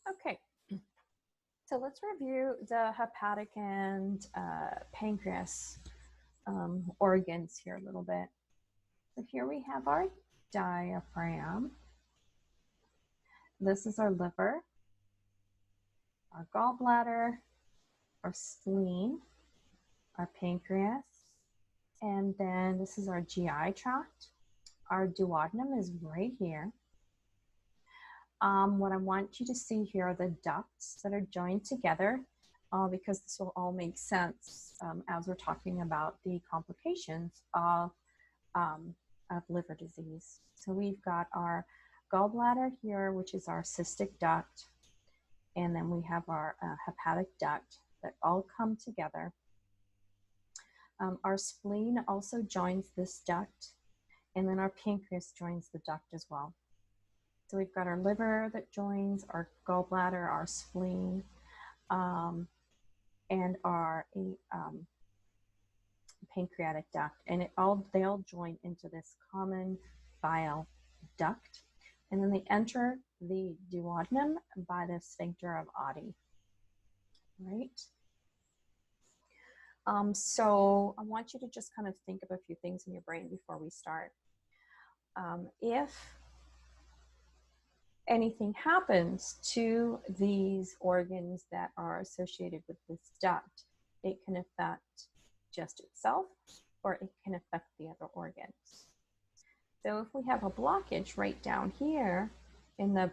Okay, so let's review the hepatic and pancreas organs here a little bit. So here we have our diaphragm. This is our liver, our gallbladder, our spleen, our pancreas, and then this is our GI tract. Our duodenum is right here. What I want you to see here are the ducts that are joined together because this will all make sense as we're talking about the complications of liver disease. So we've got our gallbladder here, which is our cystic duct, and then we have our hepatic duct that all come together. Our spleen also joins this duct, and then our pancreas joins the duct as well. So we've got our liver that joins, our gallbladder, our spleen, and our pancreatic duct, and they all join into this common bile duct, and then they enter the duodenum by the sphincter of Oddi, right? So I want you to just kind of think of a few things in your brain before we start. If anything happens to these organs that are associated with this duct, it can affect just itself, or it can affect the other organs. So if we have a blockage right down here in the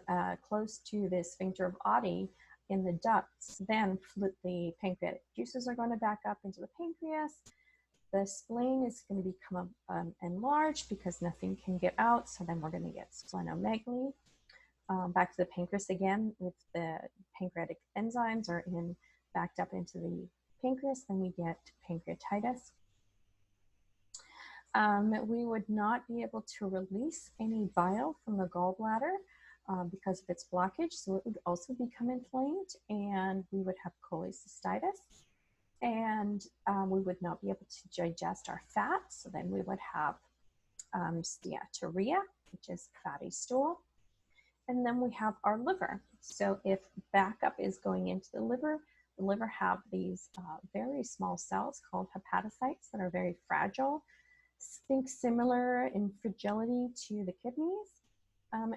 close to the sphincter of Oddi in the ducts, then the pancreatic juices are going to back up into the pancreas. The spleen is going to become enlarged because nothing can get out, so then we're going to get splenomegaly. Back to the pancreas again, if the pancreatic enzymes are backed up into the pancreas, then we get pancreatitis. We would not be able to release any bile from the gallbladder because of its blockage, so it would also become inflamed, and we would have cholecystitis, and we would not be able to digest our fat, so then we would have steatorrhea, which is fatty stool. And then we have our liver. So if backup is going into the liver have these very small cells called hepatocytes that are very fragile. Think similar in fragility to the kidneys.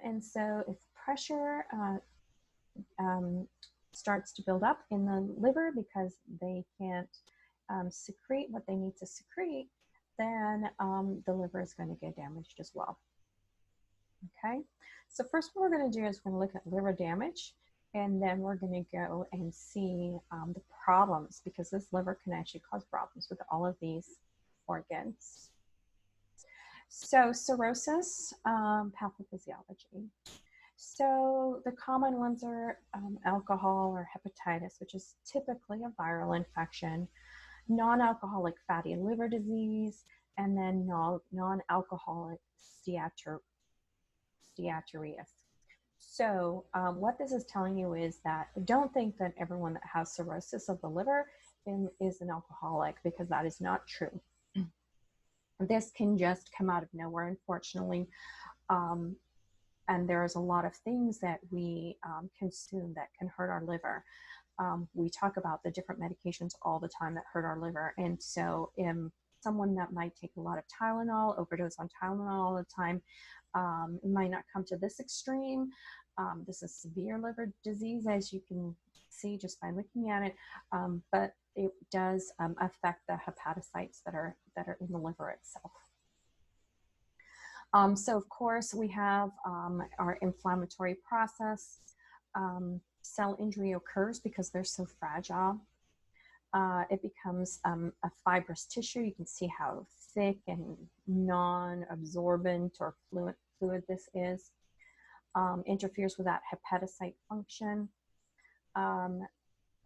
And so if pressure starts to build up in the liver because they can't secrete what they need to secrete, then the liver is going to get damaged as well. Okay, so first what we're going to do is we're going to look at liver damage, and then we're going to go and see the problems, because this liver can actually cause problems with all of these organs. So cirrhosis, pathophysiology. So the common ones are alcohol or hepatitis, which is typically a viral infection, non-alcoholic fatty liver disease, and then non-alcoholic steatorrhea. So what this is telling you is that don't think that everyone that has cirrhosis of the liver is an alcoholic, because that is not true. This can just come out of nowhere, unfortunately. And there's a lot of things that we consume that can hurt our liver. We talk about the different medications all the time that hurt our liver. And so someone that might take a lot of Tylenol, overdose on Tylenol all the time, it might not come to this extreme. This is severe liver disease, as you can see just by looking at it, but it does affect the hepatocytes that are in the liver itself. So of course we have our inflammatory process. Cell injury occurs because they're so fragile. It becomes a fibrous tissue. You can see how thick and non-absorbent or fluid this is. Interferes with that hepatocyte function.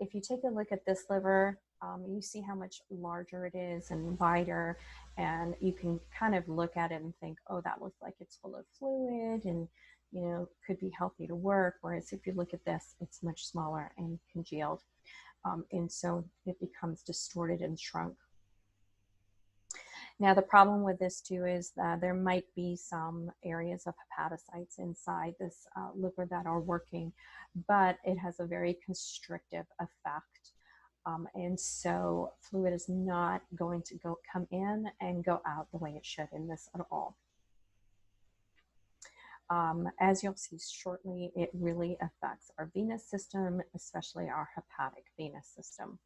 If you take a look at this liver, you see how much larger it is and wider, and you can kind of look at it and think, oh, that looks like it's full of fluid and, you know, could be healthy to work. Whereas if you look at this, it's much smaller and congealed. And so it becomes distorted and shrunk. Now, the problem with this too is that there might be some areas of hepatocytes inside this liver that are working, but it has a very constrictive effect. And so fluid is not going to come in and go out the way it should in this at all. As you'll see shortly, it really affects our venous system, especially our hepatic venous system.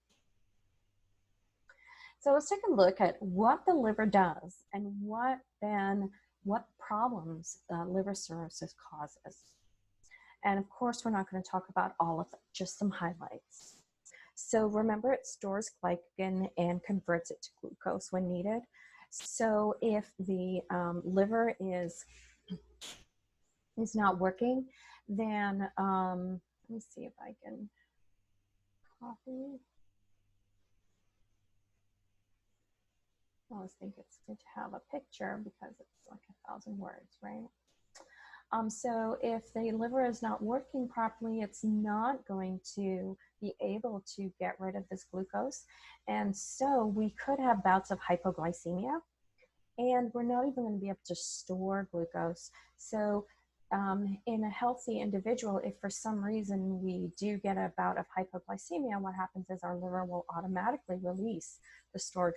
So let's take a look at what the liver does and what problems liver cirrhosis causes. And of course, we're not going to talk about all of it, just some highlights. So remember, it stores glycogen and converts it to glucose when needed. So if the liver is not working, then let me see if I can copy. I always think it's good to have a picture because it's like 1,000 words, right? So if the liver is not working properly, it's not going to be able to get rid of this glucose. And so we could have bouts of hypoglycemia, and we're not even going to be able to store glucose. So in a healthy individual, if for some reason we do get a bout of hypoglycemia, what happens is our liver will automatically release the stored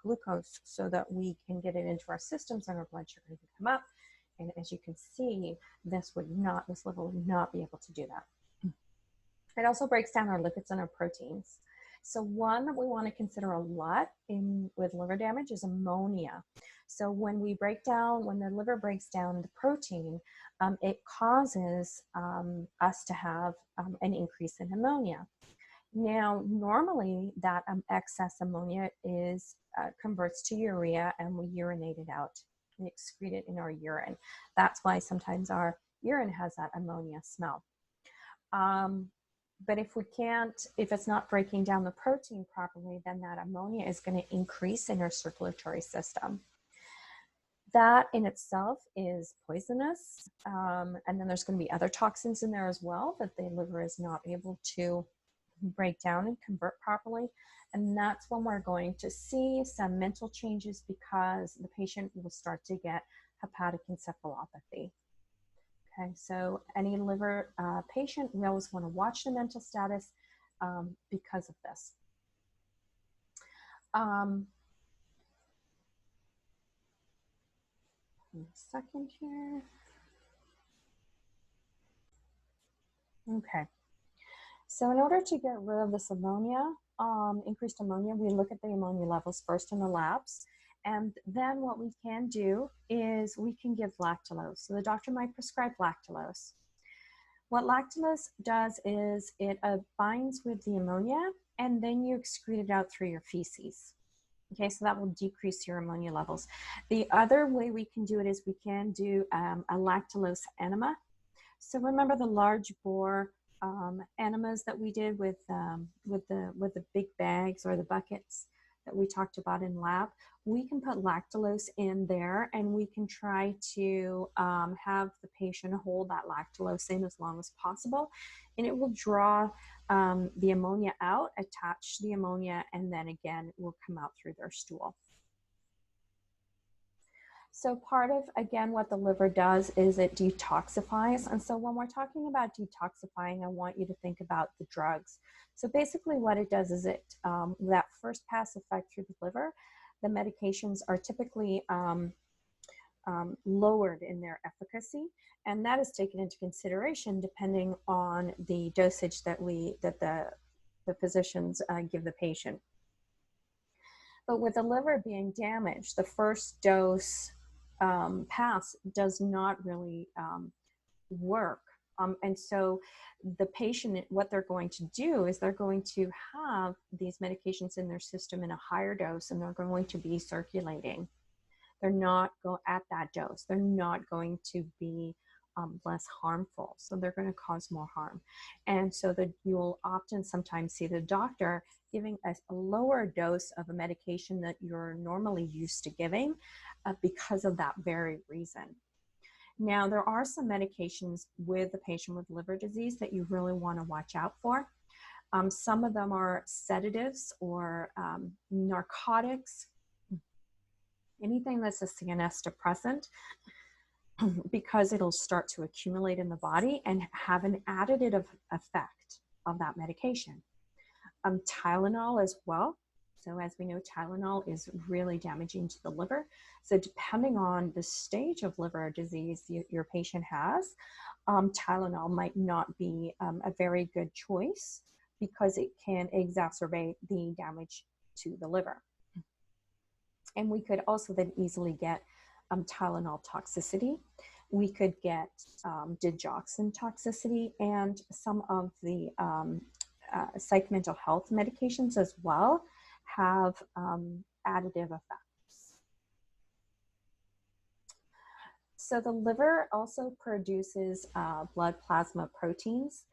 glucose so that we can get it into our systems and our blood sugar can come up. And as you can see, this liver would not be able to do that. It also breaks down our lipids and our proteins. So one that we want to consider a lot with liver damage is ammonia. So when the liver breaks down the protein, it causes us to have an increase in ammonia. Now, normally that excess ammonia converts to urea, and we urinate it out and excrete it in our urine. That's why sometimes our urine has that ammonia smell. But if it's not breaking down the protein properly, then that ammonia is going to increase in our circulatory system. That in itself is poisonous. And then there's going to be other toxins in there as well that the liver is not able to break down and convert properly. And that's when we're going to see some mental changes, because the patient will start to get hepatic encephalopathy. Okay, so any liver patient, we always want to watch the mental status because of this. A second here. Okay. So in order to get rid of this ammonia, increased ammonia, we look at the ammonia levels first in the labs. And then what we can do is we can give lactulose. So the doctor might prescribe lactulose. What lactulose does is it binds with the ammonia, and then you excrete it out through your feces. Okay, so that will decrease your ammonia levels. The other way we can do it is we can do a lactulose enema. So remember the large bore enemas that we did with the big bags or the buckets that we talked about in lab? We can put lactulose in there, and we can try to have the patient hold that lactulose in as long as possible, and it will draw the ammonia out, attach the ammonia, and then again it will come out through their stool. So part of, again, what the liver does is it detoxifies. And so when we're talking about detoxifying, I want you to think about the drugs. So basically what it does is that first pass effect through the liver, the medications are typically lowered in their efficacy. And that is taken into consideration depending on the dosage that the physicians give the patient. But with the liver being damaged, the first dose pass does not really work. And so the patient, what they're going to do is they're going to have these medications in their system in a higher dose, and they're going to be circulating. They're not at that dose. They're not going to be less harmful. So they're going to cause more harm. And so you'll often sometimes see the doctor giving a lower dose of a medication that you're normally used to giving because of that very reason. Now, there are some medications with the patient with liver disease that you really want to watch out for. Some of them are sedatives or narcotics. Anything that's a CNS depressant, because it'll start to accumulate in the body and have an additive effect of that medication. Tylenol as well. So as we know, Tylenol is really damaging to the liver. So depending on the stage of liver disease your patient has, Tylenol might not be a very good choice because it can exacerbate the damage to the liver. And we could also then easily get Tylenol toxicity. We could get digoxin toxicity, and some of the psych mental health medications as well have additive effects. So the liver also produces blood plasma proteins,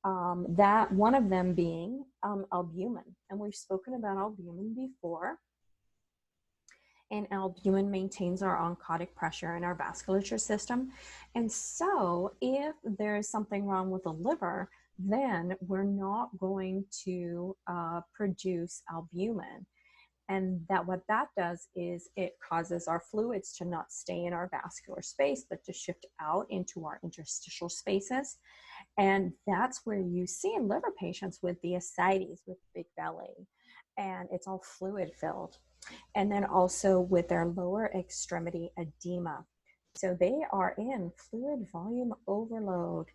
that one of them being albumin. And we've spoken about albumin before. And albumin maintains our oncotic pressure in our vasculature system. And so if there's something wrong with the liver, then we're not going to produce albumin. And that what that does is it causes our fluids to not stay in our vascular space, but to shift out into our interstitial spaces. And that's where you see in liver patients with the ascites, with big belly, and it's all fluid filled. And then also with their lower extremity edema. So they are in fluid volume overload.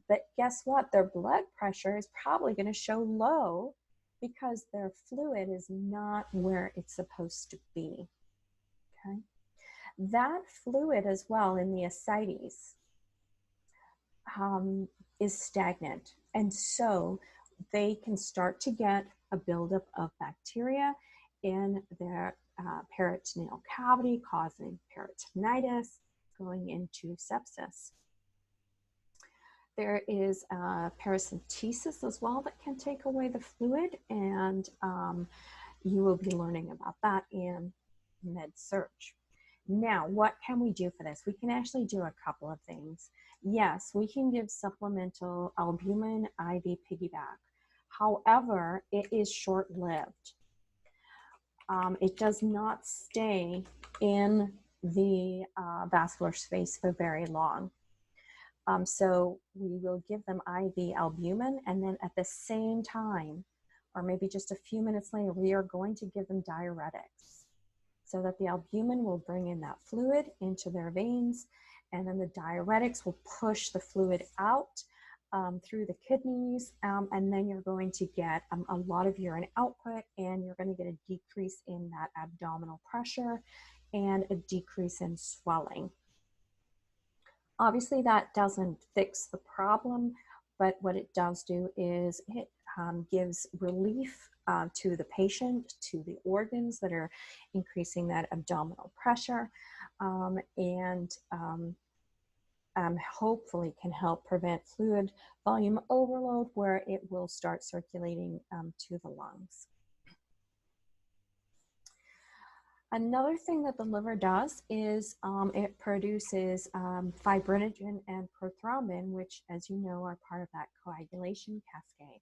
But guess what? Their blood pressure is probably going to show low because their fluid is not where it's supposed to be. Okay. That fluid as well in the ascites is stagnant. And so they can start to get a buildup of bacteria in their peritoneal cavity, causing peritonitis, going into sepsis. There is paracentesis as well that can take away the fluid, and you will be learning about that in med-surg. Now, what can we do for this? We can actually do a couple of things. Yes, we can give supplemental albumin IV piggyback. However, it is short-lived. It does not stay in the vascular space for very long. So we will give them IV albumin, and then at the same time, or maybe just a few minutes later, we are going to give them diuretics so that the albumin will bring in that fluid into their veins, and then the diuretics will push the fluid out through the kidneys, and then you're going to get a lot of urine output, and you're going to get a decrease in that abdominal pressure and a decrease in swelling. Obviously, that doesn't fix the problem, but what it does do is it gives relief to the patient, to the organs that are increasing that abdominal pressure, and hopefully can help prevent fluid volume overload where it will start circulating to the lungs. Another thing that the liver does is it produces fibrinogen and prothrombin, which, as you know, are part of that coagulation cascade.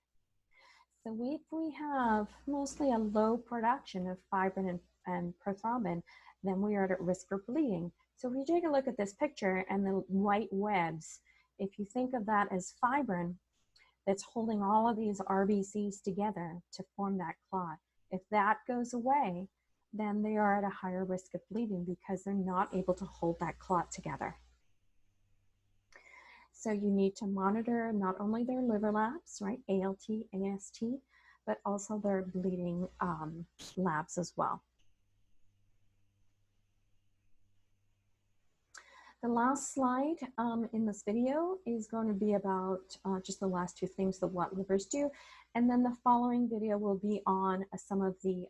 So if we have mostly a low production of fibrin and prothrombin, then we are at risk for bleeding. So if you take a look at this picture and the white webs, if you think of that as fibrin that's holding all of these RBCs together to form that clot, if that goes away, then they are at a higher risk of bleeding because they're not able to hold that clot together. So you need to monitor not only their liver labs, right, ALT, AST, but also their bleeding labs as well. The last slide in this video is going to be about just the last two things of what livers do. And then the following video will be on some of the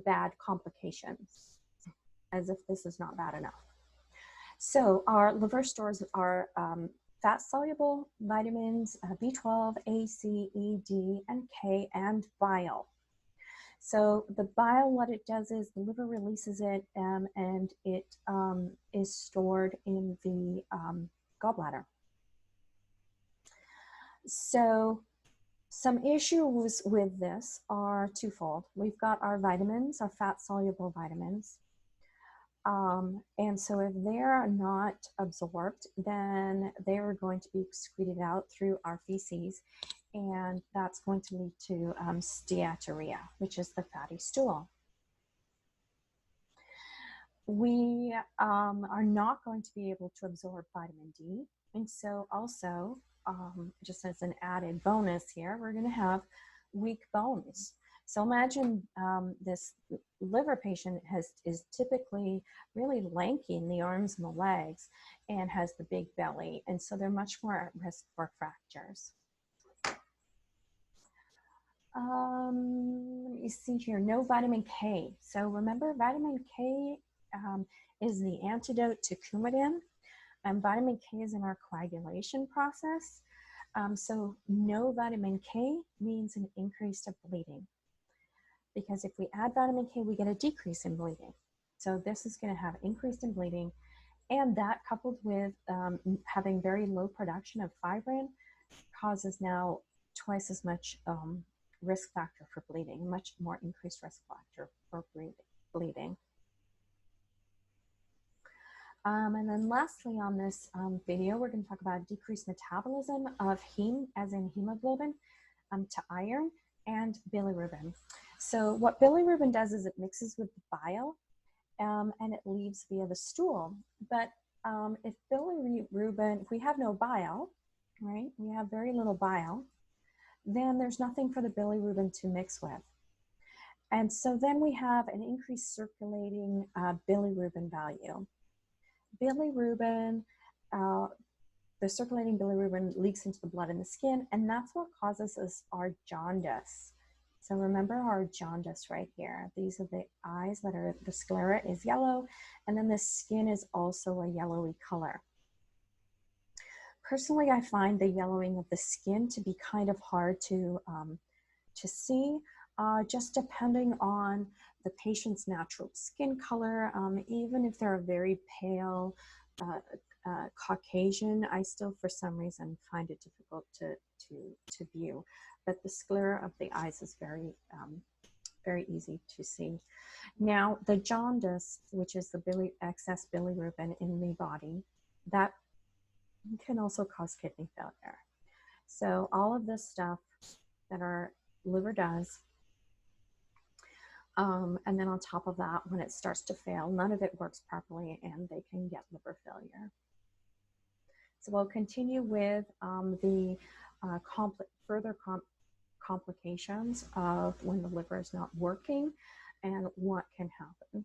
bad complications, as if this is not bad enough. So our liver stores are fat-soluble vitamins, B12, A, C, E, D, and K, and bile. So the bile, what it does is the liver releases it, and it is stored in the gallbladder. So Some issues with this are twofold. We've got our vitamins, our fat-soluble vitamins. And so if they're not absorbed, then they are going to be excreted out through our feces, and that's going to lead to steatorrhea, which is the fatty stool. We are not going to be able to absorb vitamin D, and so also, just as an added bonus here, we're going to have weak bones. So imagine this liver patient is typically really lanky in the arms and the legs and has the big belly, and so they're much more at risk for fractures. Let me see here, no vitamin K. So remember, vitamin K is the antidote to Coumadin, and vitamin K is in our coagulation process. So no vitamin K means an increase of bleeding, because if we add vitamin K, we get a decrease in bleeding. So this is going to have increase in bleeding, and that coupled with having very low production of fibrin causes now twice as much risk factor for bleeding, much more increased risk factor for bleeding. And then lastly on this video, we're going to talk about decreased metabolism of heme, as in hemoglobin, to iron, and bilirubin. So what bilirubin does is it mixes with the bile and it leaves via the stool. But if bilirubin, if we have no bile, right, we have very little bile, then there's nothing for the bilirubin to mix with. And so then we have an increased circulating bilirubin value. Bilirubin, the circulating bilirubin leaks into the blood and the skin, and that's what causes us our jaundice. So remember our jaundice right here. These are the eyes that are, the sclera is yellow, and then the skin is also a yellowy color. Personally, I find the yellowing of the skin to be kind of hard to see, just depending on the patient's natural skin color. Even if they're a very pale Caucasian, I still, for some reason, find it difficult to view. But the sclera of the eyes is very, very easy to see. Now, the jaundice, which is the excess bilirubin in the body, that can also cause kidney failure. So all of this stuff that our liver does, and then on top of that, when it starts to fail, none of it works properly and they can get liver failure. So we'll continue with the further complications of when the liver is not working and what can happen.